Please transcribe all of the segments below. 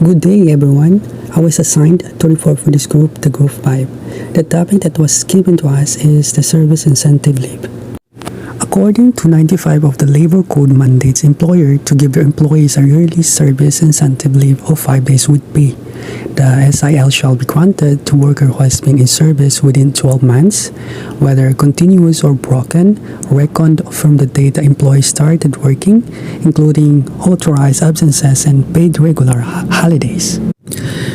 Good day, everyone. I was assigned to report for this group, the Group 5. The topic that was given to us is the service incentive leave. According to 95 of the Labor Code mandates employer to give their employees a yearly service incentive leave of 5 days with pay. The SIL shall be granted to worker who has been in service within 12 months, whether continuous or broken, reckoned from the date the employee started working, including authorized absences and paid regular holidays.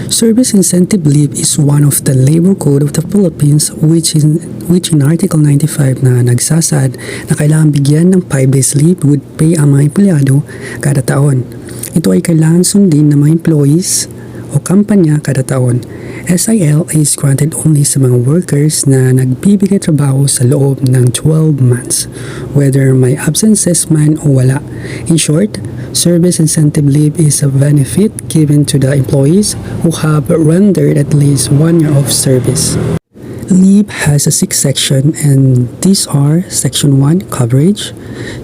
Service incentive leave is one of the Labor Code of the Philippines which in Article 95 na nagsasad na kailangan bigyan ng 5 days leave with pay ang mga empleyado kada taon. Ito ay kailangan sundin ng mga employees o kampanya kada taon. SIL is granted only sa mga workers na nagbibigay trabaho sa loob ng 12 months, whether may absences man o wala. In short, service incentive leave is a benefit given to the employees who have rendered at least 1 year of service. Leave has a 6 sections, and these are Section 1, Coverage,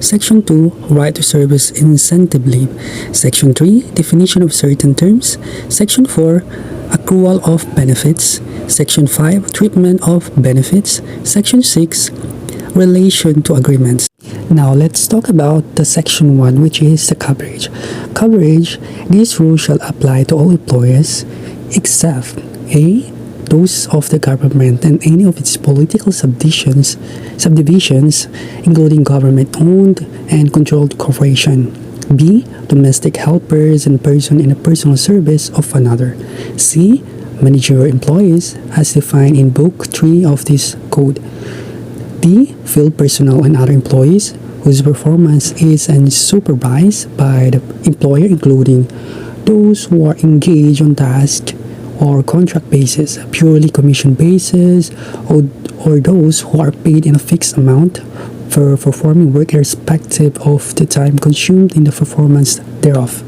Section 2, Right to Service Incentive Leave, Section 3, Definition of Certain Terms, Section 4, Accrual of Benefits, Section 5, Treatment of Benefits, Section 6, Relation to Agreements. Now, let's talk about the Section 1, which is the coverage. Coverage, this rule shall apply to all employers except A, those of the government and any of its political subdivisions, including government-owned and controlled corporation. B, domestic helpers and person in a personal service of another. C, managerial employees as defined in Book 3 of this code. D, field personnel and other employees whose performance is unsupervised by the employer, including those who are engaged on task or contract basis, purely commission basis, or those who are paid in a fixed amount for performing work irrespective of the time consumed in the performance thereof.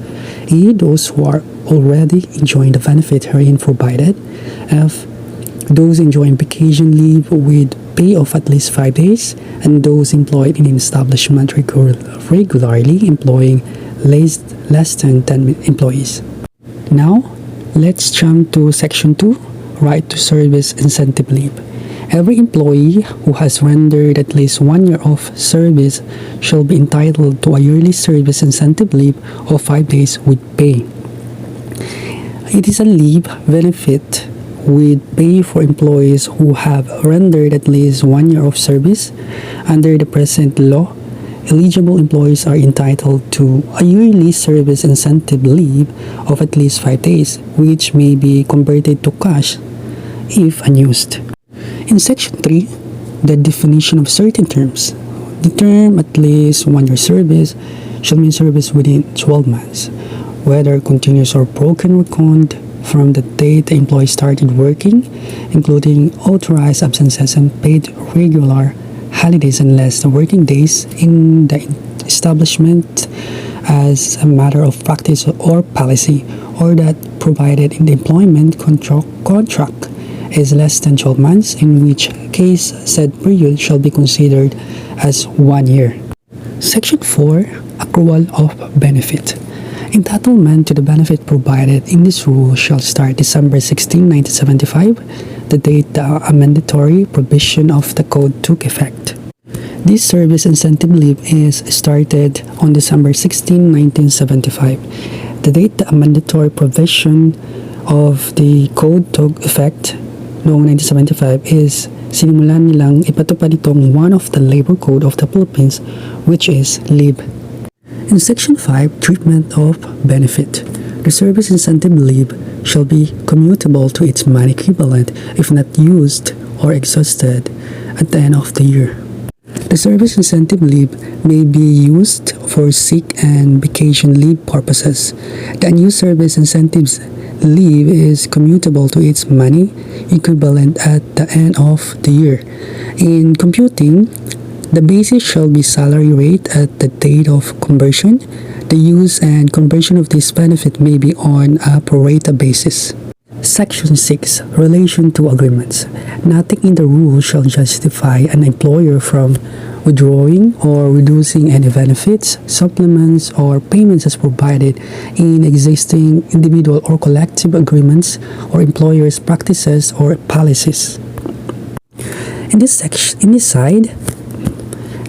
E, those who are already enjoying the benefit herein provided. F, those enjoying vacation leave with pay of at least 5 days, and those employed in an establishment regularly employing less than 10 employees. Now, let's jump to Section 2, Right to Service Incentive Leave. Every employee who has rendered at least 1 year of service shall be entitled to a yearly service incentive leave of 5 days with pay. It is a leave benefit with pay for employees who have rendered at least 1 year of service. Under the present law, eligible employees are entitled to a yearly service incentive leave of at least 5 days, which may be converted to cash if unused. In Section 3, the definition of certain terms. The term at least 1 year service shall mean service within 12 months, whether continuous or broken reckoned from the date the employee started working, including authorized absences and paid regular holidays unless the working days in the establishment as a matter of practice or policy, or that provided in the employment contract is less than 12 months, in which case said period shall be considered as 1 year. Section 4, Accrual of Benefit. Entitlement to the benefit provided in this rule shall start December 16, 1975, the date the amendatory provision of the code took effect. This service incentive leave is started on December 16, 1975. The date the amendatory provision of the code took effect noong 1975 is sinimulan nilang ipatupad itong one of the Labor Code of the Philippines, which is leave. In Section 5, Treatment of Benefit, the service incentive leave shall be commutable to its money equivalent if not used or exhausted at the end of the year. The service incentive leave may be used for sick and vacation leave purposes. The unused service incentives leave is commutable to its money equivalent at the end of the year. In computing, the basis shall be salary rate at the date of conversion. The use and conversion of this benefit may be on a pro rata basis. Section 6, Relation to Agreements. Nothing in the rule shall justify an employer from withdrawing or reducing any benefits, supplements, or payments as provided in existing individual or collective agreements or employers' practices or policies. In this side,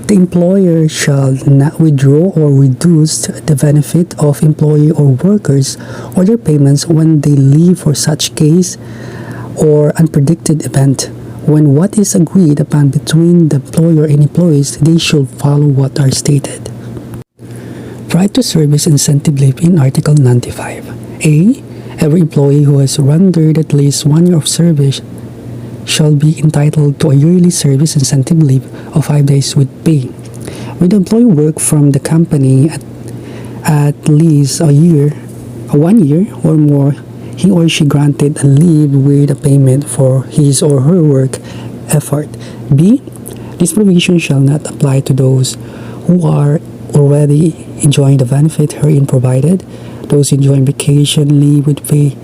the employer shall not withdraw or reduce the benefit of employee or workers or their payments when they leave for such case or unpredicted event. When what is agreed upon between the employer and employees, they should follow what are stated. Right to service incentive leave in Article 95. A. Every employee who has rendered at least 1 year of service shall be entitled to a yearly service incentive leave of 5 days with pay. When the employee worked from the company at least 1 year or more, he or she granted a leave with a payment for his or her work effort. B. This provision shall not apply to those who are already enjoying the benefit herein provided, those enjoying vacation leave with pay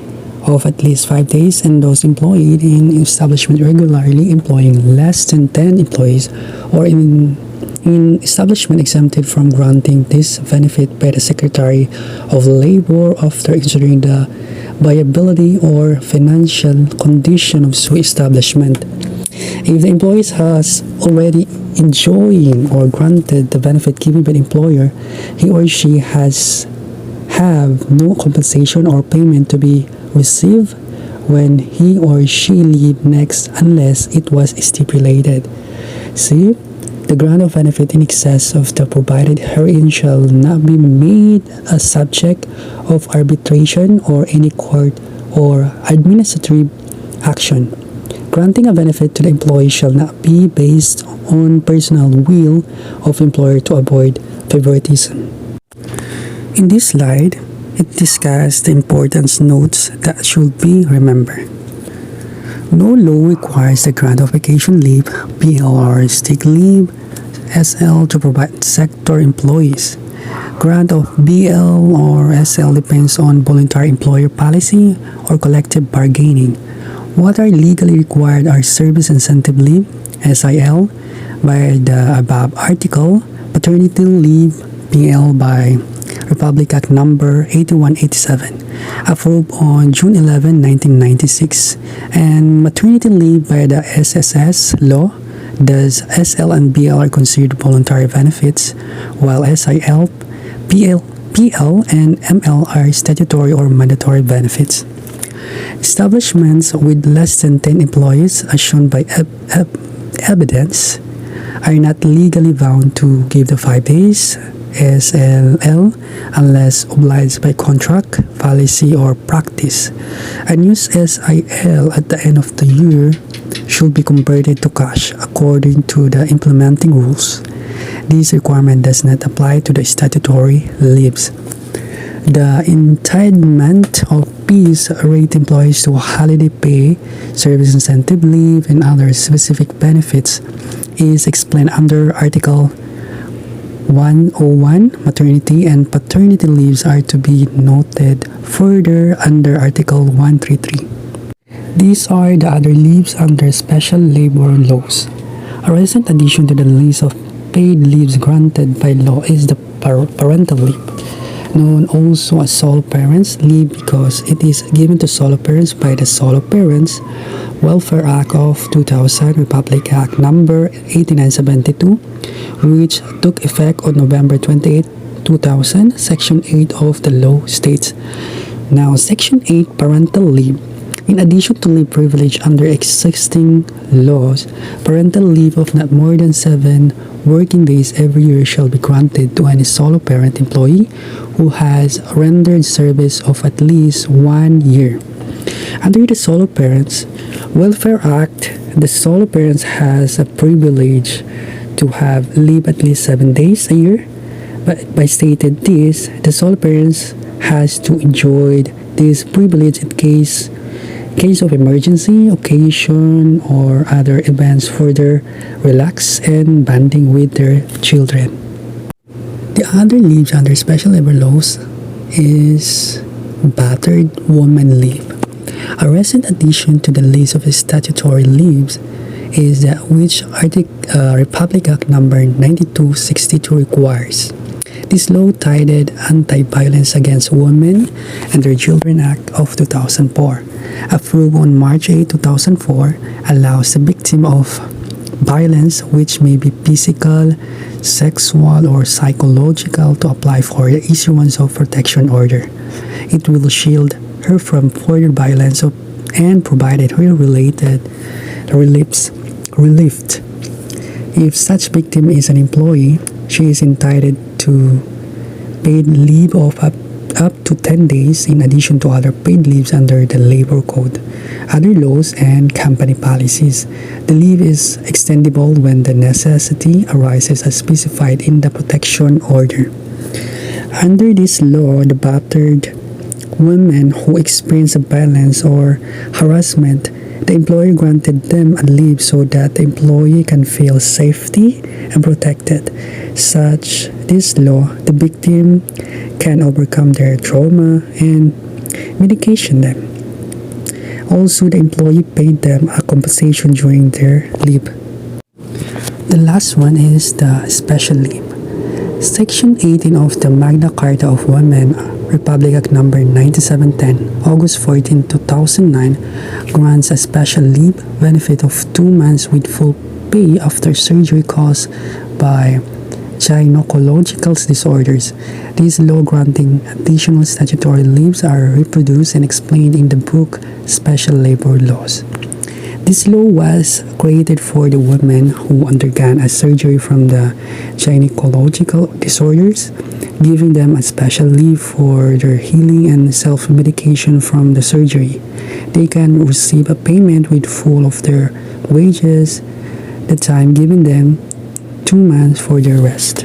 of at least 5 days, and those employed in establishment regularly employing less than 10 employees, or in establishment exempted from granting this benefit by the Secretary of Labor after considering the viability or financial condition of such establishment. If the employee has already enjoying or granted the benefit given by the employer, he or she have no compensation or payment to be received when he or she leave next unless it was stipulated. C. The grant of benefit in excess of the provided herein shall not be made a subject of arbitration or any court or administrative action. Granting a benefit to the employee shall not be based on personal will of employer to avoid favoritism. In this slide, it discusses the important notes that should be remembered. No law requires the grant of vacation leave, BL or sick leave, SL to provide sector employees. Grant of BL or SL depends on voluntary employer policy or collective bargaining. What are legally required are service incentive leave, SIL, by the above article, paternity leave, PL by Republic Act Number 8187, approved on June 11, 1996, and maternity leave by the SSS law. Thus, SL and BL are considered voluntary benefits, while SIL, PL, and ML are statutory or mandatory benefits. Establishments with less than 10 employees, as shown by evidence, are not legally bound to give the 5 days SLL unless obliged by contract, policy, or practice. Unused SIL at the end of the year should be converted to cash according to the implementing rules. This requirement does not apply to the statutory leaves. The entitlement of peace rate employees to holiday pay, service incentive leave, and other specific benefits is explained under Article 101. Maternity and paternity leaves are to be noted further under Article 133. These are the other leaves under special labor laws. A recent addition to the list of paid leaves granted by law is the parental leave, known also as solo parents leave because it is given to solo parents by the Solo Parents Welfare Act of 2000, Republic Act Number 8972, which took effect on November 28, 2000. Section 8 of the law states, now Section 8 parental leave. In addition to leave privilege under existing laws, parental leave of not more than 7 working days every year shall be granted to any solo parent employee who has rendered service of at least 1 year. Under the Solo Parents Welfare Act, the solo parents has a privilege to have leave at least 7 days a year. But by stated this, the solo parents has to enjoy this privilege in case of emergency, occasion, or other events further relax and bonding with their children. The other leaves under special labor laws is battered woman leave. A recent addition to the list of statutory leaves is that which Republic Act number 9262 requires. This law titled Anti-Violence Against Women and Their Children Act of 2004, approved on March 8, 2004, allows the victim of violence, which may be physical, sexual, or psychological, to apply for the issuance of protection order. It will shield her from further violence and provided her related relief. If such victim is an employee, she is entitled to paid leave of up to 10 days in addition to other paid leaves under the Labor Code, other laws, and company policies. The leave is extendable when the necessity arises as specified in the protection order. Under this law, the battered women who experience violence or harassment, the employer granted them a leave so that the employee can feel safety and protected. Such this law, the victim can overcome their trauma and medication them. Also, the employee paid them a compensation during their leave. The last one is the special leave. Section 18 of the Magna Carta of Women, Republic Act number 9710, August 14, 2009, grants a special leave benefit of 2 months with full pay after surgery caused by gynecological disorders. These law granting additional statutory leaves are reproduced and explained in the book Special Labor Laws. This law was created for the women who undergone a surgery from the gynecological disorders, giving them a special leave for their healing and self-medication from the surgery. They can receive a payment with full of their wages, the time giving them 2 months for their rest.